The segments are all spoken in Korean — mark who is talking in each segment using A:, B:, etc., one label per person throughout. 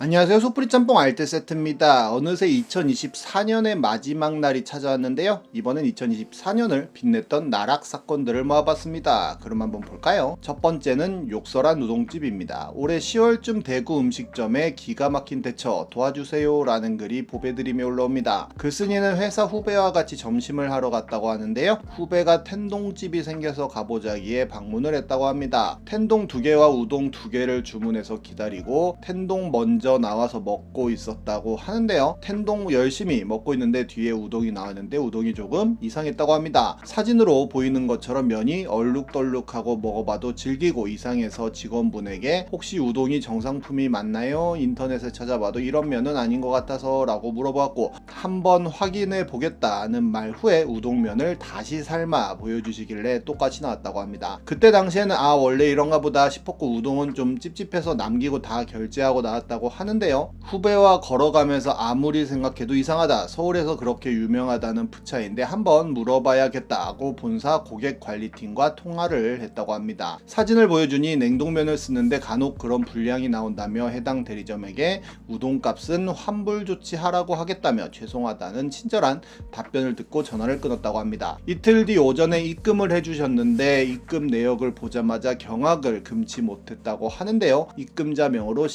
A: 안녕하세요. 소프리 짬뽕 알뜰 세트입니다. 어느새 2024년의 마지막 날이 찾아왔는데요. 이번엔 2024년을 빛냈던 나락 사건들을 모아봤습니다. 그럼 한번 볼까요? 첫 번째는 욕설한 우동집입니다. 올해 10월쯤 대구 음식점에 기가 막힌 대처 도와주세요 라는 글이 보배드림에 올라옵니다. 글쓴이는 회사 후배와 같이 점심을 하러 갔다고 하는데요. 후배가 텐동집이 생겨서 가보자기에 방문을 했다고 합니다. 텐동 2개와 우동 2개를 주문해서 기다리고 텐동 먼저 나와서 먹고 있었다고 하는데요. 텐동 열심히 먹고 있는데 뒤에 우동이 나왔는데 우동이 조금 이상했다고 합니다. 사진으로 보이는 것처럼 면이 얼룩덜룩하고 먹어봐도 질기고 이상해서 직원분에게 혹시 우동이 정상품이 맞나요? 인터넷에 찾아봐도 이런 면은 아닌 것 같아서 라고 물어보았고 한번 확인해 보겠다는 말 후에 우동면을 다시 삶아 보여주시길래 똑같이 나왔다고 합니다. 그때 당시에는 원래 이런가 보다 싶었고 우동은 좀 찝찝해서 남기고 다 결제하고 나왔다고 하는데요. 후배와 걸어가면서 아무리 생각해도 이상하다. 서울에서 그렇게 유명하다는 푸차인데 한번 물어봐야겠다고 본사 고객관리팀과 통화를 했다고 합니다. 사진을 보여주니 냉동면을 쓰는데 간혹 그런 불량이 나온다며 해당 대리점에게 우동값은 환불 조치하라고 하겠다며 죄송하다는 친절한 답변을 듣고 전화를 끊었다고 합니다. 이틀 뒤 오전에 입금을 해주셨는데 입금 내역을 보자마자 경악을 금치 못했다고 하는데요. 입금자 명으로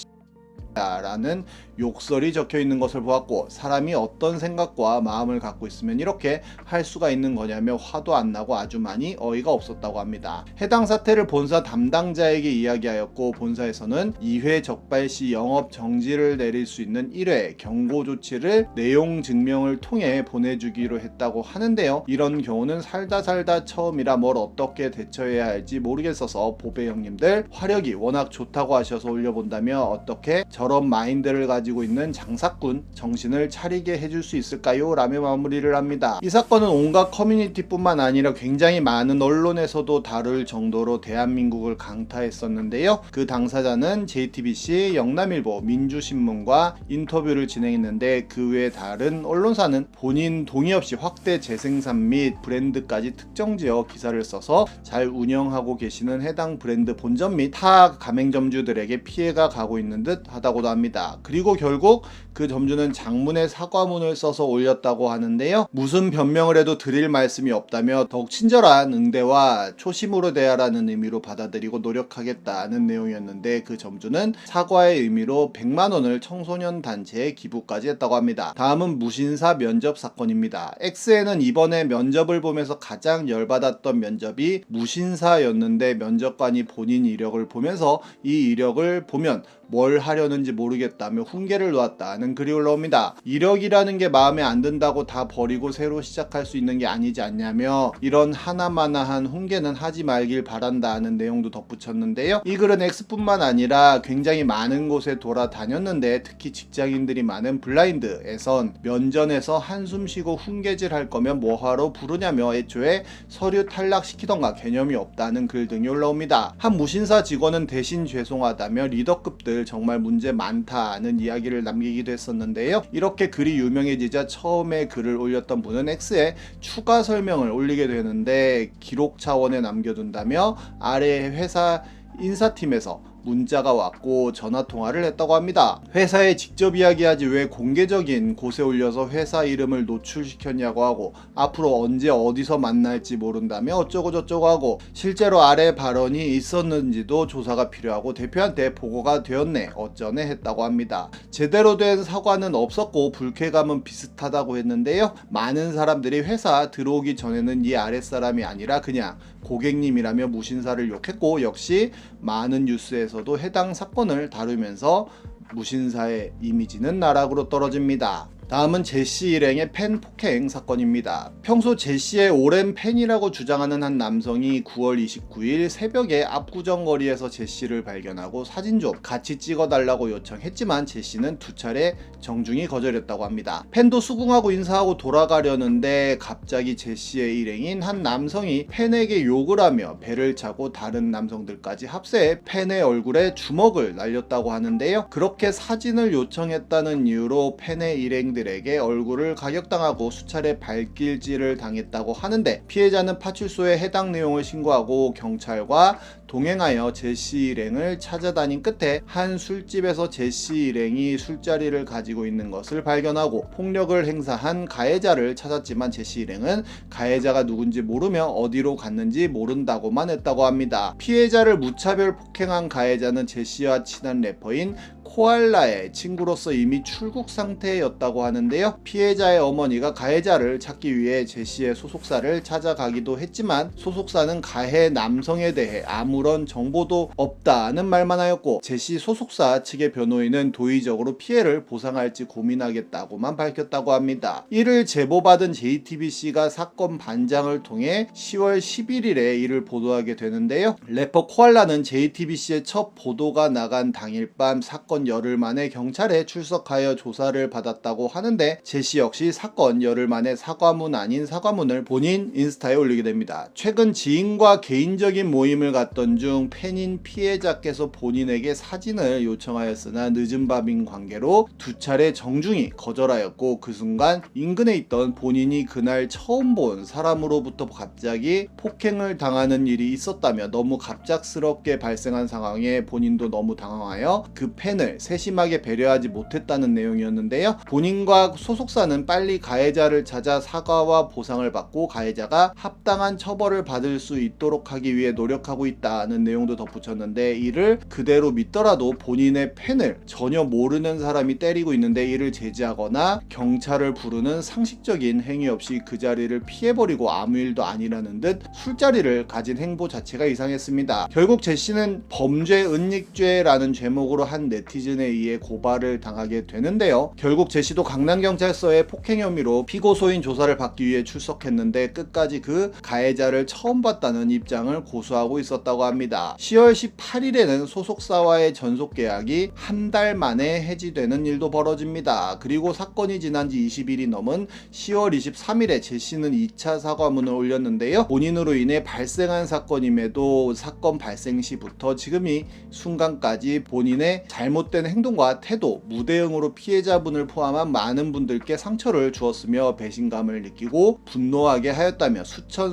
A: 라는 욕설이 적혀 있는 것을 보았고 사람이 어떤 생각과 마음을 갖고 있으면 이렇게 할 수가 있는 거냐며 화도 안 나고 아주 많이 어이가 없었다고 합니다. 해당 사태를 본사 담당자에게 이야기하였고 본사에서는 2회 적발 시 영업 정지를 내릴 수 있는 1회 경고 조치를 내용 증명을 통해 보내주기로 했다고 하는데요. 이런 경우는 살다 처음이라 뭘 어떻게 대처해야 할지 모르겠어서 보배 형님들 화력이 워낙 좋다고 하셔서 올려본다며 어떻게 저런 마인드를 가지고 있는 장사꾼 정신을 차리게 해줄 수 있을까요? 라며 마무리를 합니다. 이 사건은 온갖 커뮤니티뿐만 아니라 굉장히 많은 언론에서도 다룰 정도로 대한민국을 강타했었는데요. 그 당사자는 JTBC, 영남일보, 민주신문과 인터뷰를 진행했는데 그 외 다른 언론사는 본인 동의 없이 확대 재생산 및 브랜드까지 특정지어 기사를 써서 잘 운영하고 계시는 해당 브랜드 본점 및 타 가맹점주들에게 피해가 가고 있는 듯 하다고도 합니다. 그리고 결국 그 점주는 장문의 사과문을 써서 올렸다고 하는데요. 무슨 변명을 해도 드릴 말씀이 없다며 더욱 친절한 응대와 초심으로 대하라는 의미로 받아들이고 노력하겠다는 내용이었는데 그 점주는 사과의 의미로 100만원을 청소년 단체에 기부까지 했다고 합니다. 다음은 무신사 면접 사건입니다. X에는 이번에 면접을 보면서 가장 열받았던 면접이 무신사였는데 면접관이 본인 이력을 보면서 이 이력을 보면 뭘 하려는지 모르겠다며 훈계를 놓았다는 글이 올라옵니다. 이력이라는 게 마음에 안 든다고 다 버리고 새로 시작할 수 있는 게 아니지 않냐며 이런 하나마나한 훈계는 하지 말길 바란다는 내용도 덧붙였는데요. 이 글은 X뿐만 아니라 굉장히 많은 곳에 돌아다녔는데 특히 직장인들이 많은 블라인드에선 면전에서 한숨 쉬고 훈계질 할 거면 뭐하러 부르냐며 애초에 서류 탈락시키던가 개념이 없다는 글 등이 올라옵니다. 한 무신사 직원은 대신 죄송하다며 리더급들 정말 문제 많다는 이야기를 남기기도 했었는데요. 이렇게 글이 유명해지자 처음에 글을 올렸던 분은 X에 추가 설명을 올리게 되는데 기록 차원에 남겨둔다며 아래 회사 인사팀에서 문자가 왔고 전화통화를 했다고 합니다. 회사에 직접 이야기하지 왜 공개적인 곳에 올려서 회사 이름을 노출시켰냐고 하고 앞으로 언제 어디서 만날지 모른다며 어쩌고 저쩌고 하고 실제로 아래 발언이 있었는지도 조사가 필요하고 대표한테 보고가 되었네 어쩌네 했다고 합니다. 제대로 된 사과는 없었고 불쾌감은 비슷하다고 했는데요. 많은 사람들이 회사 들어오기 전에는 이 아랫사람이 아니라 그냥 고객님이라며 무신사를 욕했고 역시 많은 뉴스에서도 해당 사건을 다루면서 무신사의 이미지는 나락으로 떨어집니다. 다음은 제시 일행의 팬 폭행 사건입니다. 평소 제시의 오랜 팬이라고 주장하는 한 남성이 9월 29일 새벽에 압구정거리에서 제시를 발견하고 사진 좀 같이 찍어달라고 요청했지만 제시는 2차례 정중히 거절했다고 합니다. 팬도 수긍하고 인사하고 돌아가려는데 갑자기 제시의 일행인 한 남성이 팬에게 욕을 하며 배를 차고 다른 남성들까지 합세해 팬의 얼굴에 주먹을 날렸다고 하는데요. 그렇게 사진을 요청했다는 이유로 팬의 일행들에게 얼굴을 가격당하고 수차례 발길질을 당했다고 하는데 피해자는 파출소에 해당 내용을 신고하고 경찰과 동행하여 제시 일행을 찾아다닌 끝에 한 술집에서 제시 일행이 술자리를 가지고 있는 것을 발견하고 폭력을 행사한 가해자를 찾았지만 제시 일행은 가해자가 누군지 모르며 어디로 갔는지 모른다고만 했다고 합니다. 피해자를 무차별 폭행한 가해자는 제시와 친한 래퍼인 코알라의 친구로서 이미 출국 상태였다고 하는데요. 피해자의 어머니가 가해자를 찾기 위해 제시의 소속사를 찾아가기도 했지만 소속사는 가해 남성에 대해 아무런 정보도 없다는 말만 하였고 제시 소속사 측의 변호인은 도의적으로 피해를 보상할지 고민하겠다고만 밝혔다고 합니다. 이를 제보받은 JTBC가 사건 반장을 통해 10월 11일에 이를 보도하게 되는데요. 래퍼 코알라는 JTBC의 첫 보도가 나간 당일 밤 사건 열흘 만에 경찰에 출석하여 조사를 받았다고 하는데 제시 역시 사건 열흘 만에 사과문 아닌 사과문을 본인 인스타에 올리게 됩니다. 최근 지인과 개인적인 모임을 갔던 중 팬인 피해자께서 본인에게 사진을 요청하였으나 늦은 밤인 관계로 두 차례 정중히 거절하였고 그 순간 인근에 있던 본인이 그날 처음 본 사람으로부터 갑자기 폭행을 당하는 일이 있었다며 너무 갑작스럽게 발생한 상황에 본인도 너무 당황하여 그 팬을 세심하게 배려하지 못했다는 내용이었는데요. 본인과 소속사는 빨리 가해자를 찾아 사과와 보상을 받고 가해자가 합당한 처벌을 받을 수 있도록 하기 위해 노력하고 있다는 내용도 덧붙였는데 이를 그대로 믿더라도 본인의 팬을 전혀 모르는 사람이 때리고 있는데 이를 제지하거나 경찰을 부르는 상식적인 행위 없이 그 자리를 피해버리고 아무 일도 아니라는 듯 술자리를 가진 행보 자체가 이상했습니다. 결국 제시는 범죄 은닉죄라는 제목으로 한 네티즌에 의해 고발을 당하게 되는데요. 결국 제시도 강남경찰서에 폭행 혐의로 피고소인 조사를 받기 위해 출석했는데 끝까지 그 가해자를 처음 봤다는 입장을 고수하고 있었다고 합니다. 10월 18일에는 소속사와의 전속계약이 한 달 만에 해지되는 일도 벌어집니다. 그리고 사건이 지난 지 20일이 넘은 10월 23일에 제시는 2차 사과문을 올렸는데요. 본인으로 인해 발생한 사건임에도 사건 발생 시부터 지금 이 순간까지 본인의 잘못된 행동과 태도, 무대응으로 피해자분을 포함한 많은 분들께 상처를 주었으며 배신감을 느끼고 분노하게 하였다며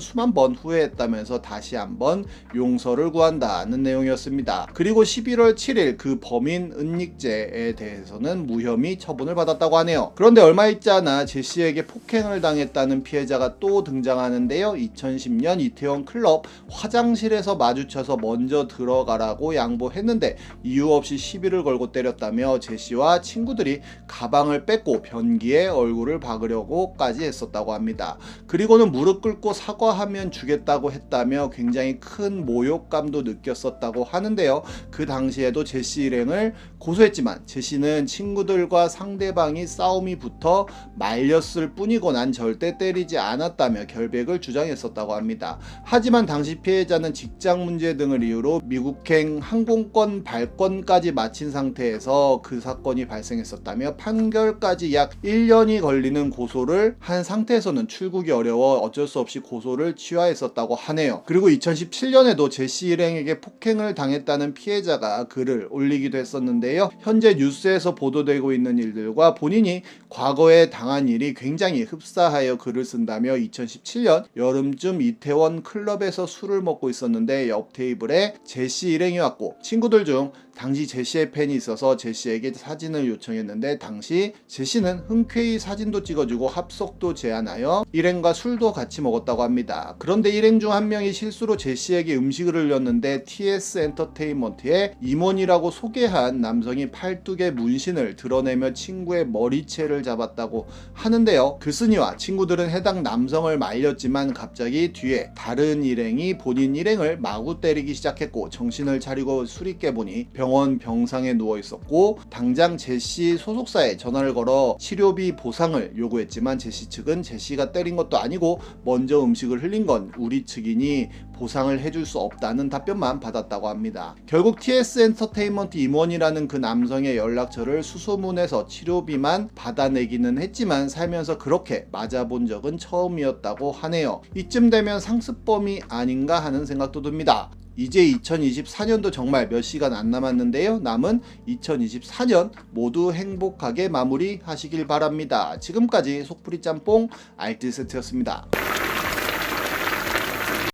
A: 수만 번 후회했다면서 다시 한번 용서를 구한다는 내용이었습니다. 그리고 11월 7일 그 범인 은닉죄에 대해서는 무혐의 처분을 받았다고 하네요. 그런데 얼마 있지 않아 제시에게 폭행을 당했다는 피해자가 또 등장하는데요. 2010년 이태원 클럽 화장실에서 마주쳐서 먼저 들어가라고 양보했는데 이유 없이 시비를 걸고 때렸다며 제시와 친구들이 가방을 뺏고 변기에 얼굴을 박으려고까지 했었다고 합니다. 그리고는 무릎 꿇고 사과하면 주겠다고 했다며 굉장히 큰 모욕감도 느꼈었다고 하는데요. 그 당시에도 제시 일행을 고소했지만 제시는 친구들과 상대방이 싸움이 붙어 말렸을 뿐이고 난 절대 때리지 않았다며 결백을 주장했었다고 합니다. 하지만 당시 피해자는 직장 문제 등을 이유로 미국행 항공권 발권까지 마친 상태에서 그 사건이 발생했었다며 판결까지 약 1년이 걸리는 고소를 한 상태에서는 출국이 어려워 어쩔 수 없이 고소를 취하했었다고 하네요. 그리고 2017년에도 제시 일행에게 폭행을 당했다는 피해자가 글을 올리기도 했었는데요. 현재 뉴스에서 보도되고 있는 일들과 본인이 과거에 당한 일이 굉장히 흡사하여 글을 쓴다며 2017년 여름쯤 이태원 클럽에서 술을 먹고 있었는데 옆 테이블에 제시 일행이 왔고 친구들 중 당시 제시의 팬이 있어서 제시에게 사진을 요청했는데 당시 제시는 흔쾌히 사진도 찍어주고 합석도 제안하여 일행과 술도 같이 먹었다고 합니다. 그런데 일행 중 한 명이 실수로 제시에게 음식을 흘렸는데 TS 엔터테인먼트의 임원이라고 소개한 남성이 팔뚝에 문신을 드러내며 친구의 머리채를 잡았다고 하는데요. 그 순이와 친구들은 해당 남성을 말렸지만 갑자기 뒤에 다른 일행이 본인 일행을 마구 때리기 시작했고 정신을 차리고 술이 깨보니 병원 병상에 누워 있었고 당장 제시 소속사에 전화를 걸어 치료비 보상을 요구했지만 제시 측은 제시가 때린 것도 아니고 먼저 음식을 흘린 건 우리 측이니 보상을 해줄 수 없다는 답변만 받았다고 합니다. 결국 TS 엔터테인먼트 임원이라는 그 남성의 연락처를 수소문해서 치료비만 받아내기는 했지만 살면서 그렇게 맞아본 적은 처음이었다고 하네요. 이쯤 되면 상습범이 아닌가 하는 생각도 듭니다. 이제 2024년도 정말 몇 시간 안 남았는데요. 남은 2024년 모두 행복하게 마무리하시길 바랍니다. 지금까지 속풀이 짬뽕 알뜰세트였습니다.